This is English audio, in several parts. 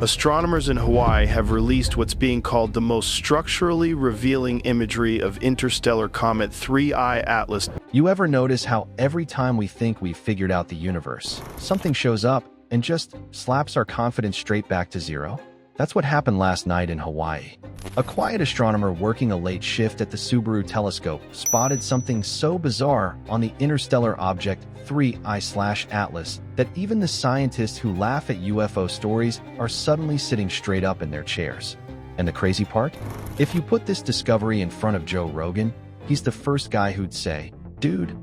Astronomers in Hawaii have released what's being called the most structurally revealing imagery of interstellar comet 3IAtlas. You ever notice how every time we think we've figured out the universe, something shows up and just slaps our confidence straight back to zero? That's what happened last night in Hawaii. A quiet astronomer working a late shift at the Subaru Telescope spotted something so bizarre on the interstellar object 3I/Atlas that even the scientists who laugh at UFO stories are suddenly sitting straight up in their chairs. And the crazy part? If you put this discovery in front of Joe Rogan, he's the first guy who'd say, "Dude,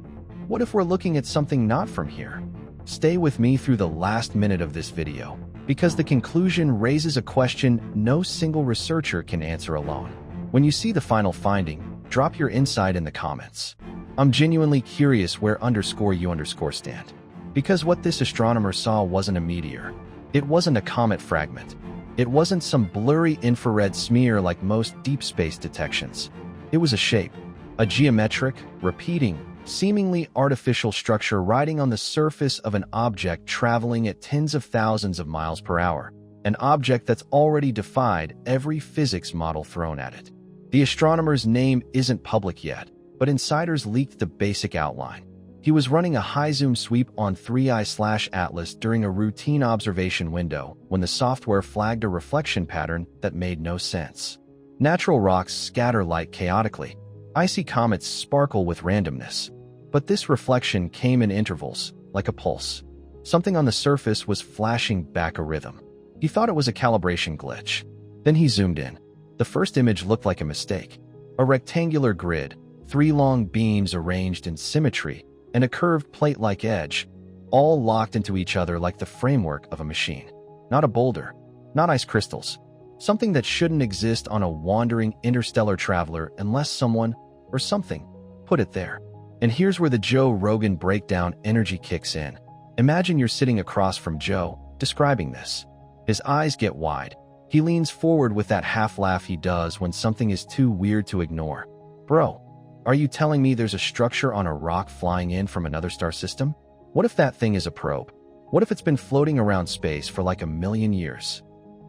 what if we're looking at something not from here?" Stay with me through the last minute of this video, because the conclusion raises a question no single researcher can answer alone. When you see the final finding, drop your insight in the comments. I'm genuinely curious where _you_ stand. Because what this astronomer saw wasn't a meteor. It wasn't a comet fragment. It wasn't some blurry infrared smear like most deep space detections. It was a shape, a geometric, repeating, seemingly artificial structure riding on the surface of an object traveling at tens of thousands of miles per hour, an object that's already defied every physics model thrown at it. The astronomer's name isn't public yet, but insiders leaked the basic outline. He was running a high-zoom sweep on 3I/Atlas during a routine observation window when the software flagged a reflection pattern that made no sense. Natural rocks scatter light chaotically. Icy comets sparkle with randomness. But this reflection came in intervals, like a pulse. Something on the surface was flashing back a rhythm. He thought it was a calibration glitch. Then he zoomed in. The first image looked like a mistake. A rectangular grid, 3 long beams arranged in symmetry, and a curved plate-like edge, all locked into each other like the framework of a machine. Not a boulder, not ice crystals. Something that shouldn't exist on a wandering interstellar traveler unless someone, or something, put it there. And here's where the Joe Rogan breakdown energy kicks in. Imagine you're sitting across from Joe, describing this. His eyes get wide. He leans forward with that half laugh he does when something is too weird to ignore. Bro, are you telling me there's a structure on a rock flying in from another star system? What if that thing is a probe? What if it's been floating around space for like 1,000,000 years?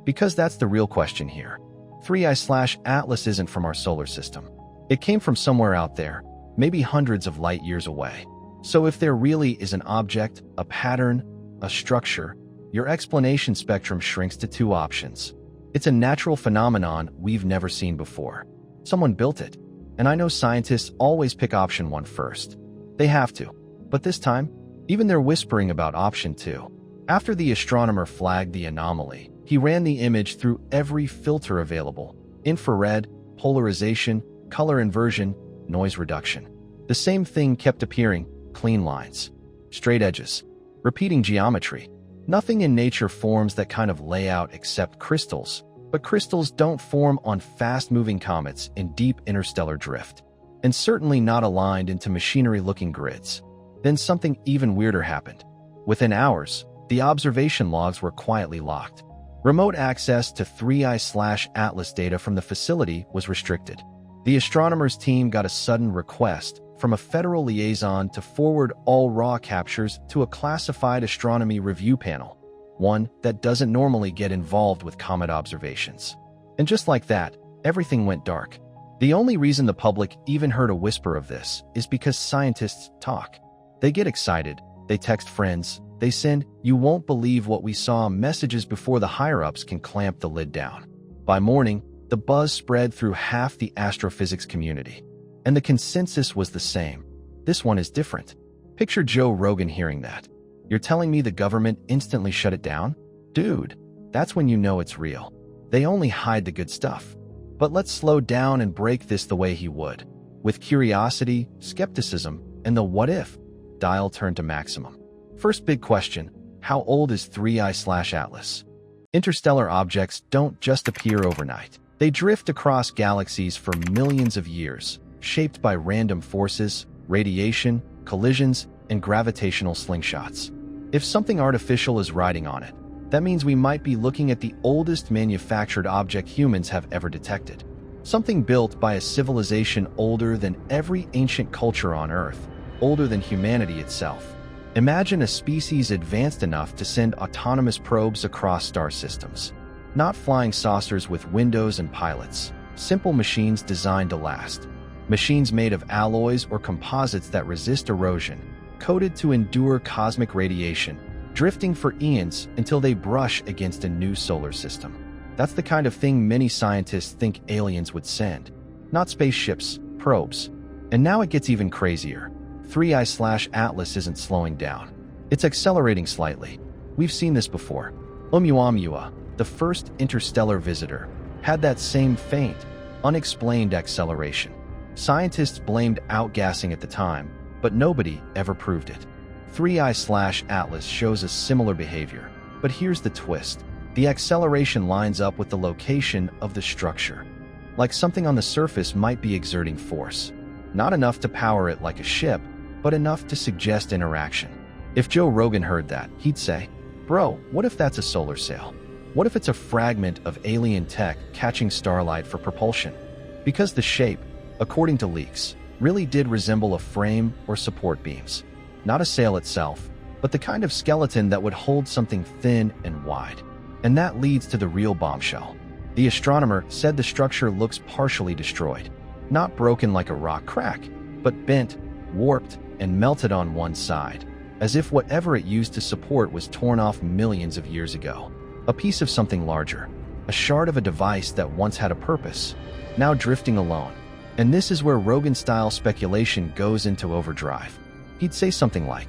Because that's the real question here. 3I/Atlas isn't from our solar system. It came from somewhere out there, maybe hundreds of light years away. So if there really is an object, a pattern, a structure, your explanation spectrum shrinks to 2 options. It's a natural phenomenon we've never seen before. Someone built it. And I know scientists always pick option 1 first. They have to. But this time, even they're whispering about option 2. After the astronomer flagged the anomaly, he ran the image through every filter available: infrared, polarization, color inversion, noise reduction. The same thing kept appearing: clean lines, straight edges, repeating geometry. Nothing in nature forms that kind of layout except crystals, but crystals don't form on fast-moving comets in deep interstellar drift, and certainly not aligned into machinery-looking grids. Then something even weirder happened. Within hours, the observation logs were quietly locked. Remote access to 3I/Atlas data from the facility was restricted. The astronomers' team got a sudden request from a federal liaison to forward all raw captures to a classified astronomy review panel, one that doesn't normally get involved with comet observations. And just like that, everything went dark. The only reason the public even heard a whisper of this is because scientists talk. They get excited, they text friends, they send "you won't believe what we saw" messages before the higher-ups can clamp the lid down. By morning, the buzz spread through half the astrophysics community. And the consensus was the same. This one is different. Picture Joe Rogan hearing that. You're telling me the government instantly shut it down? Dude, that's when you know it's real. They only hide the good stuff. But let's slow down and break this the way he would. With curiosity, skepticism, and the what if dial turned to maximum. First big question: how old is 3I/Atlas? Interstellar objects don't just appear overnight. They drift across galaxies for millions of years, shaped by random forces, radiation, collisions, and gravitational slingshots. If something artificial is riding on it, that means we might be looking at the oldest manufactured object humans have ever detected. Something built by a civilization older than every ancient culture on Earth, older than humanity itself. Imagine a species advanced enough to send autonomous probes across star systems. Not flying saucers with windows and pilots. Simple machines designed to last. Machines made of alloys or composites that resist erosion, coated to endure cosmic radiation, drifting for eons until they brush against a new solar system. That's the kind of thing many scientists think aliens would send. Not spaceships, probes. And now it gets even crazier. 3IAtlas isn't slowing down. It's accelerating slightly. We've seen this before. Oumuamua, the first interstellar visitor, had that same faint, unexplained acceleration. Scientists blamed outgassing at the time, but nobody ever proved it. 3IAtlas shows a similar behavior, but here's the twist. The acceleration lines up with the location of the structure. Like something on the surface might be exerting force. Not enough to power it like a ship, but enough to suggest interaction. If Joe Rogan heard that, he'd say, "Bro, what if that's a solar sail? What if it's a fragment of alien tech catching starlight for propulsion?" Because the shape, according to leaks, really did resemble a frame or support beams. Not a sail itself, but the kind of skeleton that would hold something thin and wide. And that leads to the real bombshell. The astronomer said the structure looks partially destroyed. Not broken like a rock crack, but bent, warped, and melted on one side, as if whatever it used to support was torn off millions of years ago. A piece of something larger, a shard of a device that once had a purpose, now drifting alone. And this is where Rogan-style speculation goes into overdrive. He'd say something like,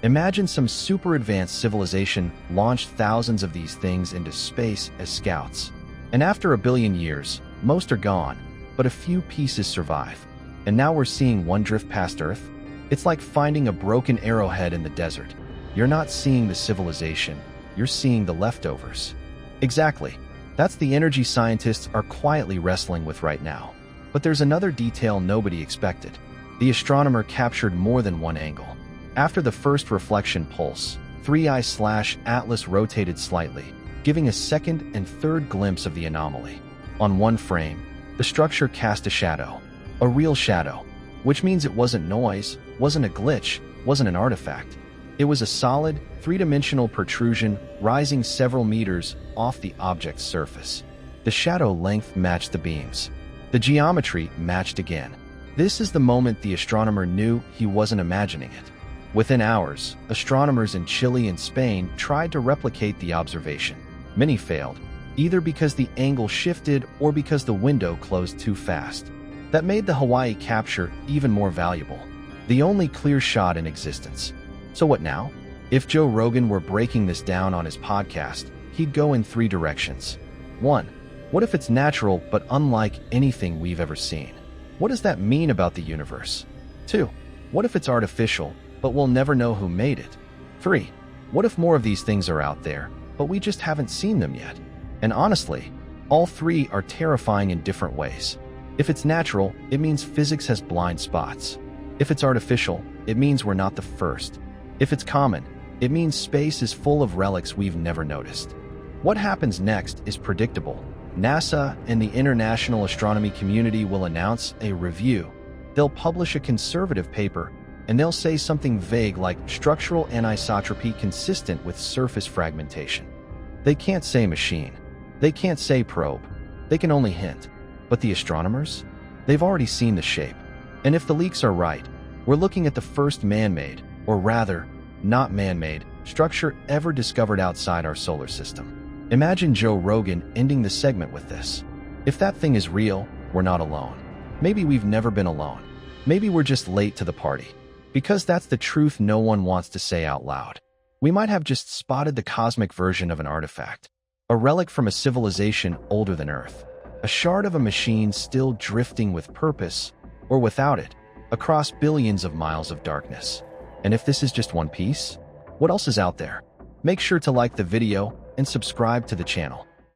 imagine some super advanced civilization launched thousands of these things into space as scouts. And after 1 billion years, most are gone, but a few pieces survive. And now we're seeing one drift past Earth? It's like finding a broken arrowhead in the desert. You're not seeing the civilization, you're seeing the leftovers. Exactly. That's the energy scientists are quietly wrestling with right now. But there's another detail nobody expected. The astronomer captured more than one angle. After the first reflection pulse, 3IAtlas rotated slightly, giving a second and third glimpse of the anomaly. On one frame, the structure cast a shadow. A real shadow. Which means it wasn't noise, wasn't a glitch, wasn't an artifact. It was a solid, three-dimensional protrusion rising several meters off the object's surface. The shadow length matched the beams. The geometry matched again. This is the moment the astronomer knew he wasn't imagining it. Within hours, astronomers in Chile and Spain tried to replicate the observation. Many failed, either because the angle shifted or because the window closed too fast. That made the Hawaii capture even more valuable. The only clear shot in existence. So what now? If Joe Rogan were breaking this down on his podcast, he'd go in 3 directions. 1. What if it's natural but unlike anything we've ever seen? What does that mean about the universe? 2. What if it's artificial, but we'll never know who made it? 3. What if more of these things are out there, but we just haven't seen them yet? And honestly, all 3 are terrifying in different ways. If it's natural, it means physics has blind spots. If it's artificial, it means we're not the first. If it's common, it means space is full of relics we've never noticed. What happens next is predictable. NASA and the international astronomy community will announce a review. They'll publish a conservative paper, and they'll say something vague like structural anisotropy consistent with surface fragmentation. They can't say machine. They can't say probe. They can only hint. But the astronomers? They've already seen the shape. And if the leaks are right, we're looking at the first man-made, or rather, not man-made, structure ever discovered outside our solar system. Imagine Joe Rogan ending the segment with this. If that thing is real, we're not alone. Maybe we've never been alone. Maybe we're just late to the party. Because that's the truth no one wants to say out loud. We might have just spotted the cosmic version of an artifact. A relic from a civilization older than Earth. A shard of a machine still drifting with purpose, or without it, across billions of miles of darkness. And if this is just one piece, what else is out there? Make sure to like the video and subscribe to the channel.